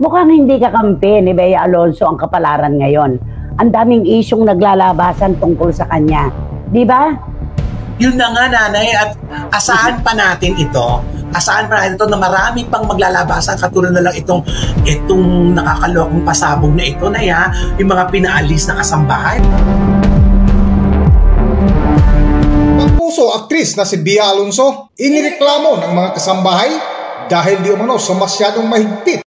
Mukhang hindi kakampi ni Bea Alonso ang kapalaran ngayon. Ang daming isyong naglalabasan tungkol sa kanya. Di ba? Yun na nga, nanay, at asahan pa natin ito. Asahan pa natin ito na marami pang maglalabasan, katulad na lang itong nakakalokong pasabog na ito na yung mga pinaalis na kasambahay. Kapuso aktris na si Bea Alonso, inireklamo ng mga kasambahay dahil di umano sa masyadong mahigpit.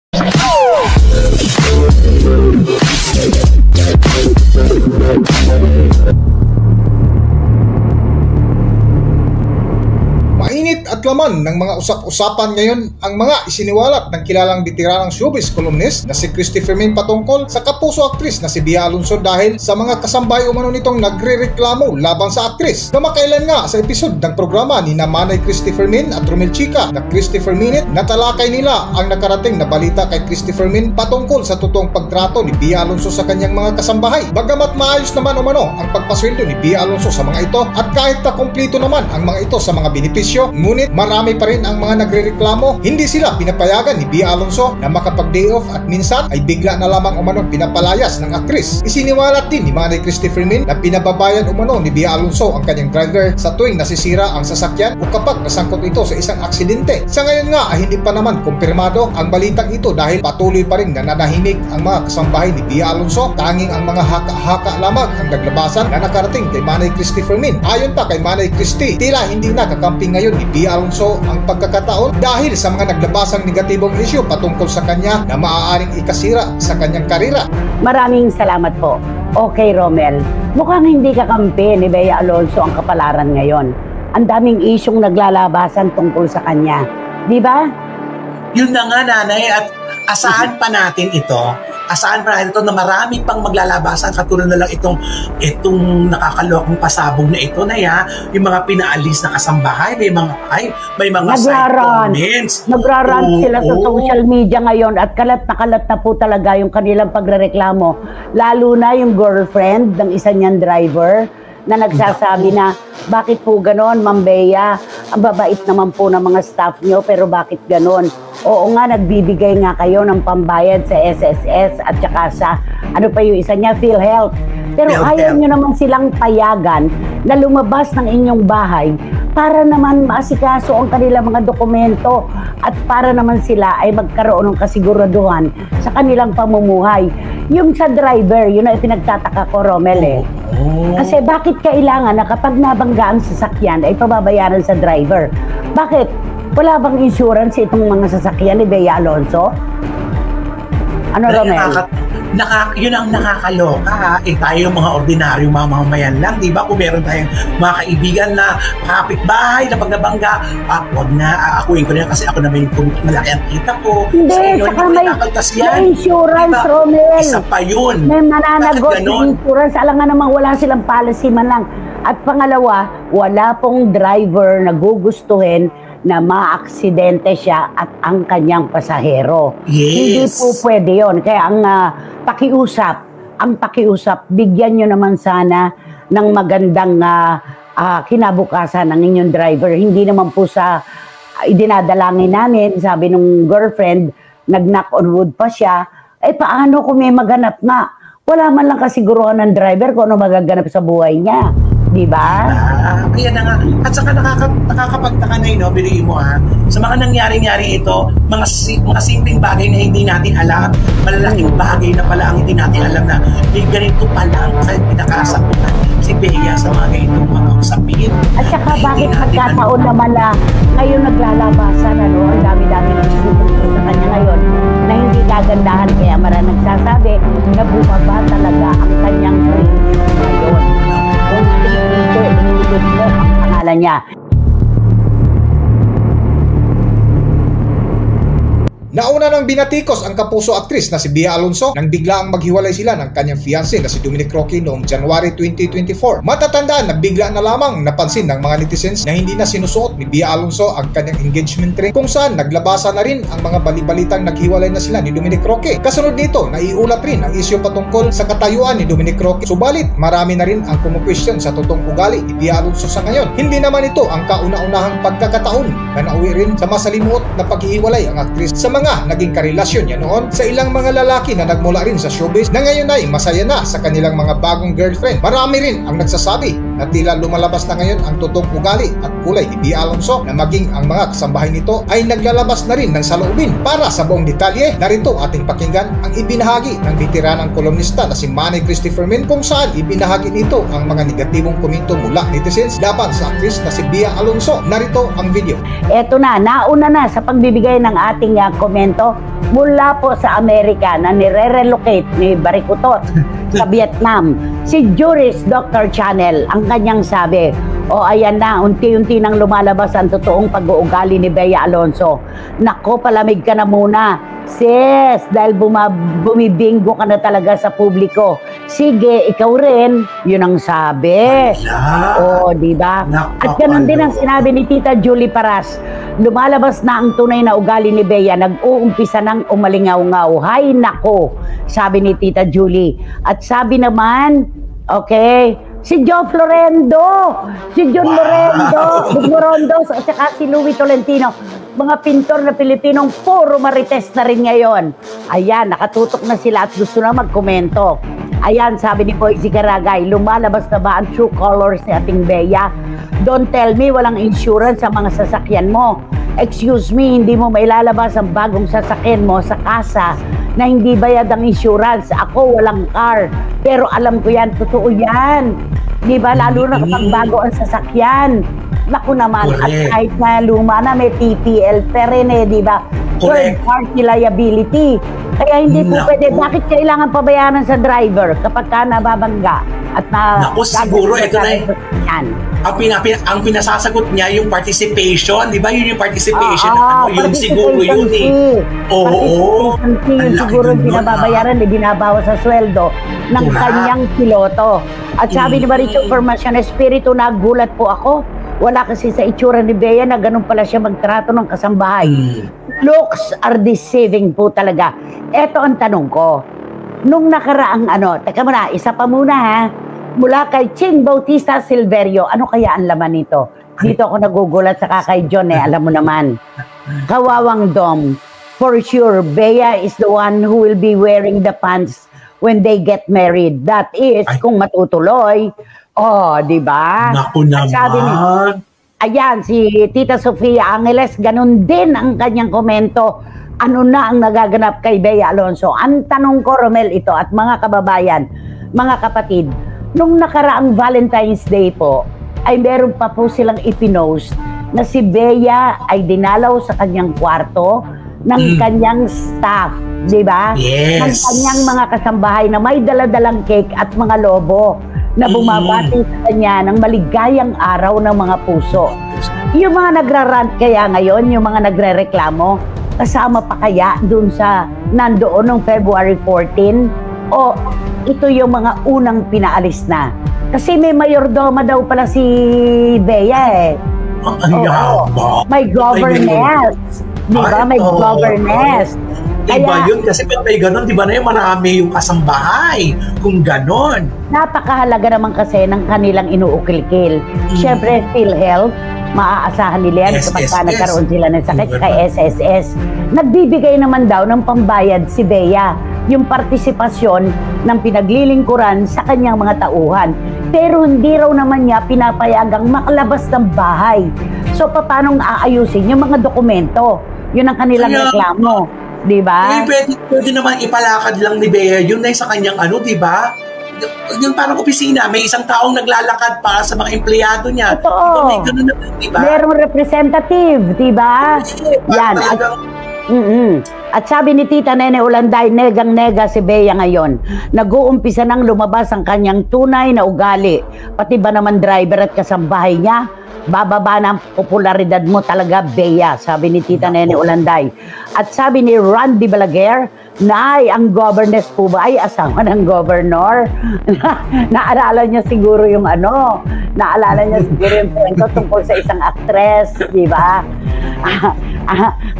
Mainit at laman ng mga usap-usapan ngayon ang mga isiniwalat ng kilalang bitiranang showbiz columnist na si Christopher Min patungkol sa kapuso aktris na si Bea Alonso dahil sa mga kasambahay umano nitong nagre-reklamo laban sa aktris. Kamakailan nga sa episode ng programa ni Manay Christopher Min at Romel Chica na Christopher Minute, natalakay nila ang nakarating na balita kay Christopher Min patungkol sa totoong pagtrato ni Bea Alonso sa kanyang mga kasambahay. Bagamat maayos naman umano ang pagpasweldo ni Bea Alonso sa mga ito at kahit na kumpleto naman ang mga ito sa mga benepisyo, ngunit marami pa rin ang mga nagre-reklamo. Hindi sila pinapayagan ni Bea Alonso na makapag-day off at minsan ay bigla na lamang umano pinapalayas ng aktris. Isiniwalat din ni Manay Christopher Min na pinababayan umano ni Bea Alonso ang kanyang driver sa tuwing nasisira ang sasakyan o kapag nasangkot ito sa isang aksidente. Sa ngayon nga ay hindi pa naman kumpirmado ang balitang ito dahil patuloy pa rin nananahimik ang mga kasambahay ni Bea Alonso. Tanging ang mga haka-haka lamang ang naglabasan na nakarating kay Manay Christopher Min. Ayon pa kay Manay Christy, tila hindi na kakampi ngayon ni Bea Alonso ang pagkakataon dahil sa mga naglabasang negatibong isyu patungkol sa kanya na maaaring ikasira sa kanyang karera. Maraming salamat po. Okay, Romel. Mukhang hindi kakampi ni Bea Alonso ang kapalaran ngayon. Ang daming isyong naglalabasan tungkol sa kanya. Di ba? Yun na nga, nanay, at asahan pa natin ito. Asahan pa natin ito na marami pang maglalabasan, katulad na lang itong nakakalokong pasabog na ito na yung mga pinaalis na kasambahay, may mga side comments. Nagrarant sila sa social media ngayon at kalat na po talaga yung kanilang pagrereklamo. Lalo na yung girlfriend ng isa niyang driver na nagsasabi na, bakit po ganon, Ma'am Bea? Ang babait naman po ng mga staff nyo, pero bakit ganon? Oo nga, nagbibigay nga kayo ng pambayad sa SSS at saka sa, ano pa yung isa niya, PhilHealth. Pero ayaw nyo naman silang payagan na lumabas ng inyong bahay para naman maasikaso ang kanilang mga dokumento at para naman sila ay magkaroon ng kasiguraduhan sa kanilang pamumuhay. Yung sa driver, yun ay pinagtataka ko, Romel. Kasi bakit kailangan na kapag nabangga ang sasakyan ay pababayaran sa driver? Bakit? Wala bang insurance itong mga sasakyan ni Bea Alonso? Ano, Romel? Yun ang nakakaloka. Tayo mga ordinaryong mga mamamayan lang, di ba? Kung meron tayong mga kaibigan na kapitbahay na pag nabangga, wag na, akuin ko na kasi ako naman yung malaki ang kita ko. Hindi, saka may insurance, diba? Romel. Isa pa yun. May mananagot ng insurance. Alam nga naman wala silang policy man lang. At pangalawa, wala pong driver na gugustuhin na maaksidente siya at ang kanyang pasahero. Yes. Hindi po pwede yun. Kaya ang pakiusap, bigyan nyo naman sana ng magandang kinabukasan ng inyong driver. Hindi naman po sa idinadalangin namin, sabi nung girlfriend, nag-knock on wood pa siya, paano kung may maganap nga? Wala man lang kasiguruhan ng driver kung ano magaganap sa buhay niya. Diba? Kaya na nga. At saka nakakapagtaka na yun, biliin mo sa mga nangyari-nyari ito, mga simpleng bagay na hindi natin alam, malalaking bagay na pala ang hindi natin alam na ganito pala ang pinakasapunan si Bea sa mga ganitong mga usapin. At saka bakit nagkataon naman na ngayon naglalabasan, ang dami-dami ng sumutong sa kanya ngayon na hindi kagandahan, kaya maraming nagsasabi na bumaba talaga ang kanyang range ngayon. Kung ito mo ang pangalan niya. Nauna nang binatikos ang kapuso aktris na si Bea Alonso nang biglaang maghiwalay sila ng kanyang fiancé na si Dominic Roque noong January 2024. Matatandaan na bigla na lamang napansin ng mga netizens na hindi na sinusuot ni Bea Alonso ang kanyang engagement ring, kung saan naglabasa na rin ang mga balibalitang naghiwalay na sila ni Dominic Roque. Kasunod nito, naiulat rin ang isyu patungkol sa katayuan ni Dominic Roque. Subalit, marami na rin ang kumu-question sa totoong ugali ni Bea Alonso sa ngayon. Hindi naman ito ang kauna-unahang pagkakataon na nauwi rin sa masalimuot na paghihiwalay ang aktris sa mga nga naging karelasyon niya noon sa ilang mga lalaki na nagmula rin sa showbiz na ngayon ay masaya na sa kanilang mga bagong girlfriend. Marami rin ang nagsasabi na tila lumalabas na ngayon ang totoong ugali at kulay ni Bea Alonso na maging ang mga kasambahay nito ay naglalabas na rin ng saloobin. Para sa buong detalye, narito ating pakinggan ang ibinahagi ng veteranang kolumnista na si Manny Christopher Min kung saan ibinahagi nito ang mga negatibong komento mula netizens laban sa aktris na si Bea Alonso. Narito ang video. Eto na, nauna na sa pagbibigay ng ating komento mula po sa Amerika na nire-relocate ni Barikutot sa Vietnam. Si Juris Dr. Channel, ang kanyang sabi, ayan na, unti-unti nang lumalabas ang totoong pag-uugali ni Bea Alonso. Nako, palamig ka na muna. Sis, dahil bumibingo ka na talaga sa publiko. Sige, ikaw rin. Yun ang sabi. Diba? At ganun din ang sinabi ni Tita Julie Paras. Lumalabas na ang tunay na ugali ni Bea. Nag-uumpisa ng umalingaw-ngaw. Hay nako, sabi ni Tita Julie. At sabi naman, si Joe Florendo, si John Lorenzo, at saka si Louis Tolentino. Mga pintor na Pilipinong puro marites na rin ngayon. Ayan, nakatutok na sila at gusto na magkomento. Ayan, sabi ni Boyzy Caragay, lumalabas na ba ang true colors ni ating Bea? Don't tell me walang insurance sa mga sasakyan mo. Excuse me, hindi mo mailalabas ang bagong sasakyan mo sa kasa na hindi bayad ang insurance. Ako walang car. Pero alam ko yan, totoo yan. Di ba? Lalo na kapag bago ang sasakyan. Naku naman, at kahit na luma na may TPL pa rin di ba? Third party liability. Kaya hindi po pwede. Bakit kailangan pabayaran sa driver kapag ka nababangga? At siguro ito na ang pinasasagot niya yung participation, di ba? Yun yung participation. Yun siguro yun Yun siguro yung binababayaran, binabawas sa sweldo ng kanyang piloto. At sabi ni Marito Formacion Espiritu, nagulat po ako. Wala kasi sa itsura ni Bea na ganun pala siya magtrato ng kasambahay. Looks are deceiving po talaga. Eto ang tanong ko. Nung nakaraang teka muna, isa pa muna ha. Mula kay Ching Bautista Silverio, ano kaya ang laman nito? Dito ako nagugulat sa kay John alam mo naman. Kawawang Dom, for sure, Bea is the one who will be wearing the pants when they get married. That is, kung matutuloy. Di ba? Naku naman. Ayan, si Tita Sofia Angeles, ganun din ang kanyang komento. Ano na ang nagaganap kay Bea Alonso? Ang tanong ko, Romel, ito at mga kababayan, mga kapatid, nung nakaraang Valentine's Day po, ay meron pa po silang ipinost na si Bea ay dinalaw sa kanyang kwarto ng kanyang staff, di ba? Yes. Ng kanyang mga kasambahay na may daladalang cake at mga lobo na bumabati sa kanya ng maligayang araw ng mga puso. Yung mga nagrarant kaya ngayon, yung mga nagrereklamo, kasama pa kaya dun sa nandoon noong February 14? O ito yung mga unang pinaalis na? Kasi may mayordoma daw pala si Bea May governess. Di ba? May governess. Diba yun? Kasi pag may ganon, di ba na yung marami yung kasambahay? Kung ganon. Napakahalaga naman kasi ng kanilang inuukil-kil. Siyempre, PhilHealth, maaasahan nila yan kapag nagkaroon sila ng sakit kay SSS. Nagbibigay naman daw ng pambayad si Bea, yung partisipasyon ng pinaglilingkuran sa kanyang mga tauhan. Pero hindi raw naman niya pinapayagang makalabas ng bahay. So, paano aayusin yung mga dokumento? Yun ang kanilang reklamo. Diba? Pwede naman ipalakad lang ni Bea yun na sa kanyang diba? Yung parang opisina, may isang taong naglalakad para sa mga empleyado niya. Totoo. May ganun naman, diba? Merong representative, diba? Yan. At sabi ni Tita Nene Ulanday, negang-nega si Bea ngayon. Nag-uumpisa nang lumabas ang kanyang tunay na ugali. Pati ba naman driver at kasambahay niya? Bababa na ang popularidad mo talaga, Bea, sabi ni Tita Nene Ulanday. At sabi ni Randy Balaguer, Nay, ang governess po ba ay asawa ng governor? Naalala niya siguro yung naalala niya siguro yung kwento tungkol sa isang actress, di ba?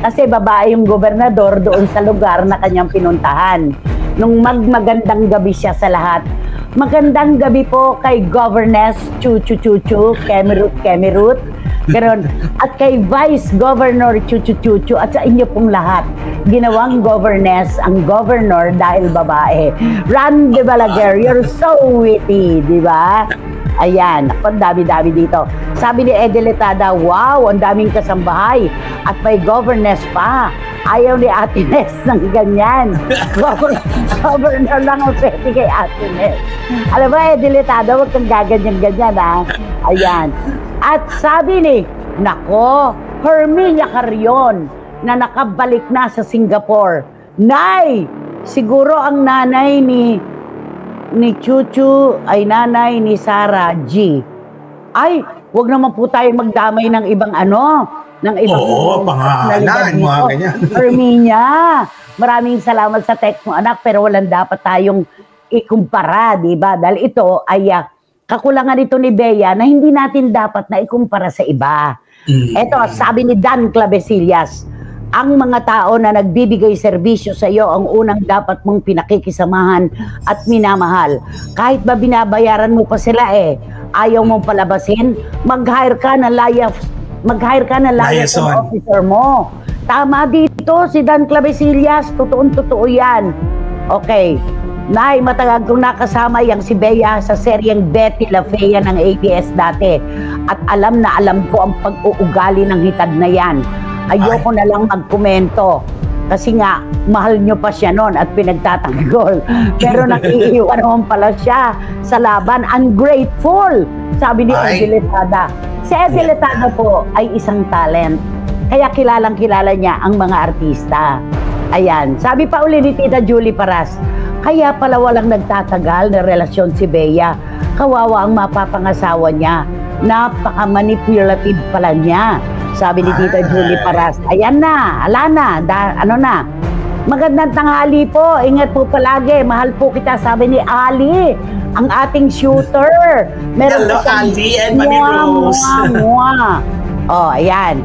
Kasi babae yung gobernador doon sa lugar na kanyang pinuntahan. Nung magandang gabi siya sa lahat. Magandang gabi po kay Governess Chuchu Kemerut. Ganon. At kay Vice Governor Chuchu Chuchu at sa inyo pong lahat, ginawang governess ang governor dahil babae. Ran de Balaguer, you're so witty, di ba? Ayan, ang dami-dami dito. Sabi ni Edeletada, wow, ang daming kasambahay. At may governess pa. Ayaw ni Ate Nes ng ganyan. Governor lang ang pwede kay Ate Nes. Alam ba, Edeletada, huwag kang gaganyan-ganyan, ha? Ayan. At sabi ni, nako, Herminia Carrion, na nakabalik na sa Singapore. Nay, siguro ang nanay ni Chuchu ay nanay ni Sarah G. Ay, wag naman po tayo magdamay ng ibang ng ibang pangalan, mga ganyan. Herminia, maraming salamat sa text mo, anak, pero walang dapat tayong ikumpara, di ba? Dahil ito ay kakulangan ito ni Bea na hindi natin dapat na ikumpara sa iba. Ito, sabi ni Dan Clavesillas, ang mga tao na nagbibigay serbisyo sa iyo ang unang dapat mong pinakikisamahan at minamahal. Kahit ba binabayaran mo pa sila ayaw mong palabasin, mag-hire ka na liaison officer mo. Tama dito si Dan Clavesillas, totoong-totoo yan. Okay. Nay, matagal kong nakasama yang si Bea sa seryeng Betty La Fea ng ABS dati. At alam na alam ko ang pag-uugali ng hitad na yan. Ayoko na lang magkomento. Kasi nga, mahal nyo pa siya noon at pinagtatanggol. Pero nakiiwan naman pala siya sa laban. Ungrateful, sabi ni Edeletada. Si Edeletada po ay isang talent. Kaya kilalang-kilala niya ang mga artista. Ayan. Sabi pa uli ni Tita Julie Paras, kaya pala walang nagtatagal na relasyon si Bea. Kawawa ang mapapangasawa niya. Napaka-manipulative pala niya. Sabi ni Tita Julie Paras. Ayan na, ala na, na. Magandang tanghali po, ingat po palagi, mahal po kita, sabi ni Ali, ang ating shooter. Hello, Ali and Mami Rose. Oh, ayan.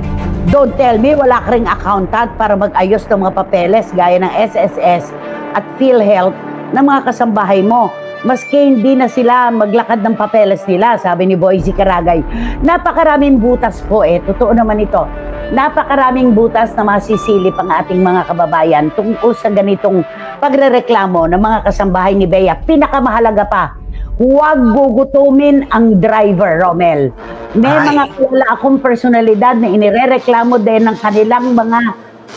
Don't tell me, wala ka ring accountant para mag-ayos ng mga papeles gaya ng SSS at PhilHealth ng mga kasambahay mo. Maski hindi na sila maglakad ng papeles nila, sabi ni Boyzy Caragay. Napakaraming butas po totoo naman ito. Napakaraming butas na masisilip ang ating mga kababayan tungkol sa ganitong pagrereklamo ng mga kasambahay ni Bea. Pinakamahalaga pa, huwag gugutumin ang driver, Romel. May mga kilala akong personalidad na inirereklamo din ng kanilang mga,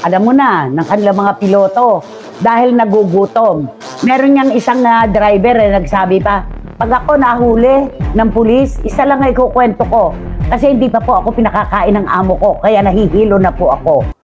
alam mo na, ng kanilang mga piloto dahil nagugutom. Meron niyang isang driver nagsabi pa, pag ako nahuli ng pulis, isa lang ay kukwento ko. Kasi hindi pa po ako pinakakain ng amo ko, kaya nahihilo na po ako.